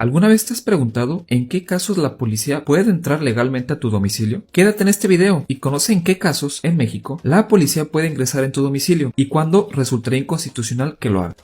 ¿Alguna vez te has preguntado en qué casos la policía puede entrar legalmente a tu domicilio? Quédate en este video y conoce en qué casos, en México, la policía puede ingresar en tu domicilio y cuándo resultaría inconstitucional que lo haga.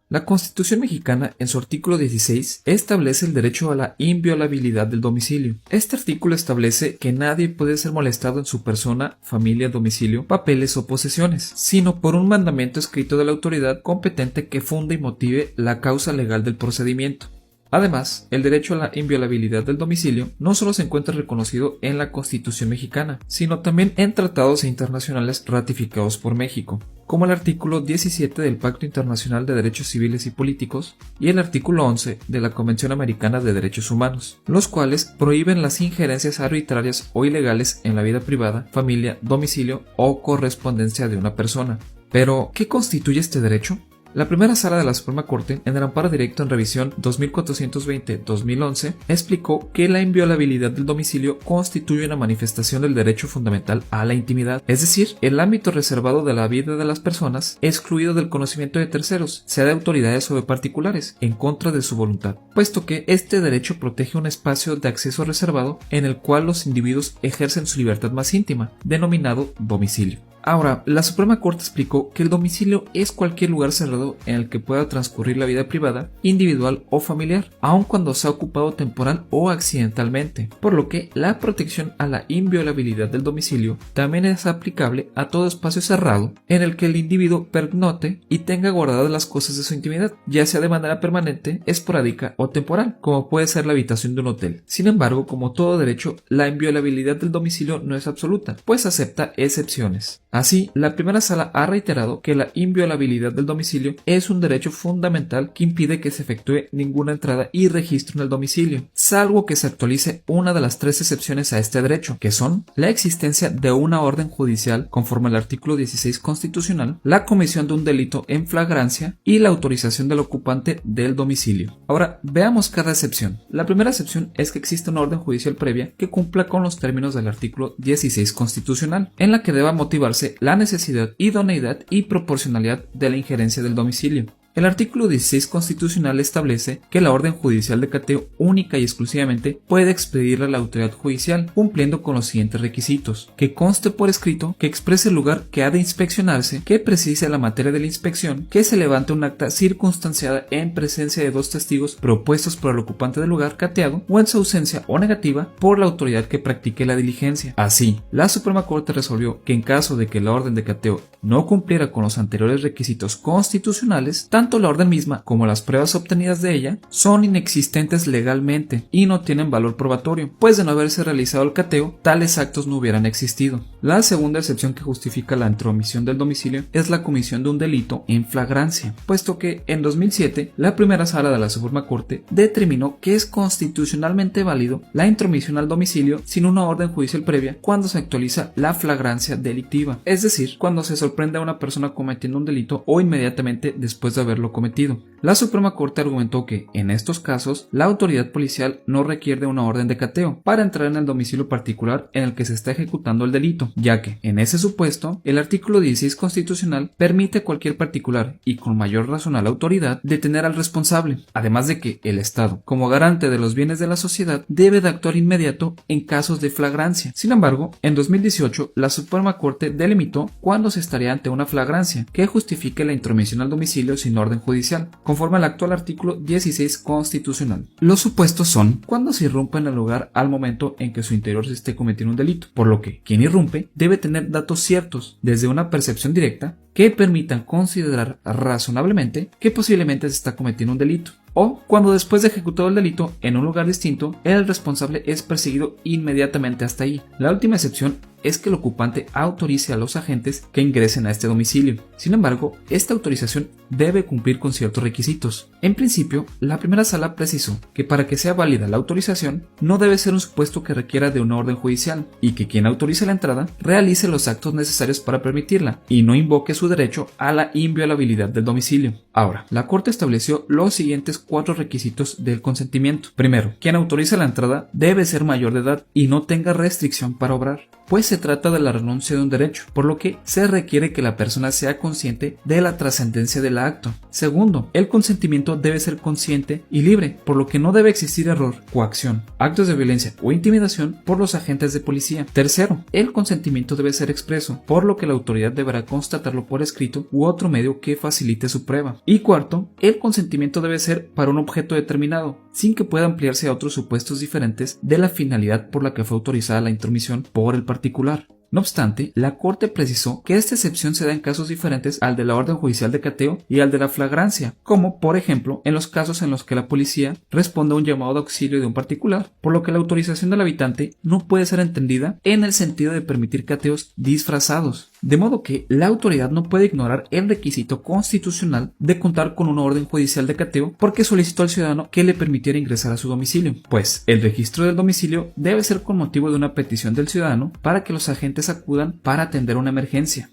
La Constitución mexicana, en su artículo 16, establece el derecho a la inviolabilidad del domicilio. Este artículo establece que nadie puede ser molestado en su persona, familia, domicilio, papeles o posesiones, sino por un mandamiento escrito de la autoridad competente que funda y motive la causa legal del procedimiento. Además, el derecho a la inviolabilidad del domicilio no solo se encuentra reconocido en la Constitución mexicana, sino también en tratados internacionales ratificados por México, como el artículo 17 del Pacto Internacional de Derechos Civiles y Políticos y el artículo 11 de la Convención Americana de Derechos Humanos, los cuales prohíben las injerencias arbitrarias o ilegales en la vida privada, familia, domicilio o correspondencia de una persona. Pero, ¿qué constituye este derecho? La primera sala de la Suprema Corte, en el amparo directo en revisión 2420-2011, explicó que la inviolabilidad del domicilio constituye una manifestación del derecho fundamental a la intimidad, es decir, el ámbito reservado de la vida de las personas, excluido del conocimiento de terceros, sea de autoridades o de particulares, en contra de su voluntad, puesto que este derecho protege un espacio de acceso reservado en el cual los individuos ejercen su libertad más íntima, denominado domicilio. Ahora, la Suprema Corte explicó que el domicilio es cualquier lugar cerrado en el que pueda transcurrir la vida privada, individual o familiar, aun cuando sea ocupado temporal o accidentalmente, por lo que la protección a la inviolabilidad del domicilio también es aplicable a todo espacio cerrado en el que el individuo pernote y tenga guardadas las cosas de su intimidad, ya sea de manera permanente, esporádica o temporal, como puede ser la habitación de un hotel. Sin embargo, como todo derecho, la inviolabilidad del domicilio no es absoluta, pues acepta excepciones. Así, la primera sala ha reiterado que la inviolabilidad del domicilio es un derecho fundamental que impide que se efectúe ninguna entrada y registro en el domicilio, salvo que se actualice una de las tres excepciones a este derecho, que son la existencia de una orden judicial conforme al artículo 16 constitucional, la comisión de un delito en flagrancia y la autorización del ocupante del domicilio. Ahora, veamos cada excepción. La primera excepción es que existe una orden judicial previa que cumpla con los términos del artículo 16 constitucional, en la que deba motivarse la necesidad, idoneidad y proporcionalidad de la injerencia del domicilio. El artículo 16 constitucional establece que la orden judicial de cateo única y exclusivamente puede expedirla a la autoridad judicial, cumpliendo con los siguientes requisitos: que conste por escrito, que exprese el lugar que ha de inspeccionarse, que precise la materia de la inspección, que se levante un acta circunstanciada en presencia de dos testigos propuestos por el ocupante del lugar cateado o en su ausencia o negativa por la autoridad que practique la diligencia. Así, la Suprema Corte resolvió que en caso de que la orden de cateo no cumpliera con los anteriores requisitos constitucionales, tanto la orden misma como las pruebas obtenidas de ella son inexistentes legalmente y no tienen valor probatorio, pues de no haberse realizado el cateo, tales actos no hubieran existido. La segunda excepción que justifica la intromisión del domicilio es la comisión de un delito en flagrancia, puesto que en 2007 la primera sala de la Suprema Corte determinó que es constitucionalmente válido la intromisión al domicilio sin una orden judicial previa cuando se actualiza la flagrancia delictiva, es decir, cuando se sorprende a una persona cometiendo un delito o inmediatamente después de haberlo cometido. La Suprema Corte argumentó que, en estos casos, la autoridad policial no requiere una orden de cateo para entrar en el domicilio particular en el que se está ejecutando el delito, ya que, en ese supuesto, el artículo 16 constitucional permite a cualquier particular, y con mayor razón a la autoridad, detener al responsable, además de que el Estado, como garante de los bienes de la sociedad, debe de actuar inmediato en casos de flagrancia. Sin embargo, en 2018, la Suprema Corte delimitó cuándo se estaría ante una flagrancia que justifique la intromisión al domicilio sin orden judicial, conforme al actual artículo 16 constitucional. Los supuestos son cuando se irrumpe en el lugar al momento en que su interior se esté cometiendo un delito, por lo que quien irrumpe debe tener datos ciertos, desde una percepción directa, que permitan considerar razonablemente que posiblemente se está cometiendo un delito, o cuando después de ejecutado el delito en un lugar distinto, el responsable es perseguido inmediatamente hasta ahí. La última excepción es que el ocupante autorice a los agentes que ingresen a este domicilio. Sin embargo, esta autorización debe cumplir con ciertos requisitos. En principio, la primera sala precisó que para que sea válida la autorización, no debe ser un supuesto que requiera de una orden judicial, y que quien autorice la entrada realice los actos necesarios para permitirla, y no invoque su derecho a la inviolabilidad del domicilio. Ahora, la Corte estableció los siguientes 4 requisitos del consentimiento. Primero, quien autoriza la entrada debe ser mayor de edad y no tenga restricción para obrar. pues se trata de la renuncia de un derecho, por lo que se requiere que la persona sea consciente de la trascendencia del acto. Segundo, el consentimiento debe ser consciente y libre, por lo que no debe existir error, coacción, actos de violencia o intimidación por los agentes de policía. Tercero, el consentimiento debe ser expreso, por lo que la autoridad deberá constatarlo por escrito u otro medio que facilite su prueba. Y cuarto, el consentimiento debe ser para un objeto determinado, sin que pueda ampliarse a otros supuestos diferentes de la finalidad por la que fue autorizada la intromisión por el particular. No obstante, la Corte precisó que esta excepción se da en casos diferentes al de la orden judicial de cateo y al de la flagrancia, como por ejemplo en los casos en los que la policía responde a un llamado de auxilio de un particular, por lo que la autorización del habitante no puede ser entendida en el sentido de permitir cateos disfrazados. De modo que la autoridad no puede ignorar el requisito constitucional de contar con una orden judicial de cateo porque solicitó al ciudadano que le permitiera ingresar a su domicilio, pues el registro del domicilio debe ser con motivo de una petición del ciudadano para que los agentes acudan para atender una emergencia.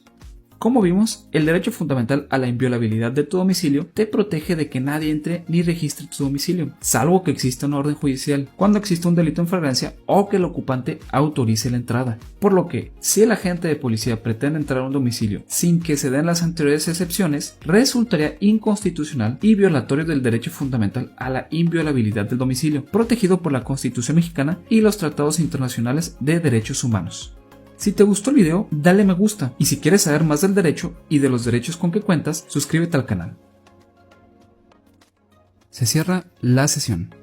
Como vimos, el derecho fundamental a la inviolabilidad de tu domicilio te protege de que nadie entre ni registre tu domicilio, salvo que exista una orden judicial, cuando exista un delito en flagrancia o que el ocupante autorice la entrada. Por lo que, si el agente de policía pretende entrar a un domicilio sin que se den las anteriores excepciones, resultaría inconstitucional y violatorio del derecho fundamental a la inviolabilidad del domicilio, protegido por la Constitución mexicana y los tratados internacionales de derechos humanos. Si te gustó el video, dale me gusta y si quieres saber más del derecho y de los derechos con que cuentas, suscríbete al canal. Se cierra la sesión.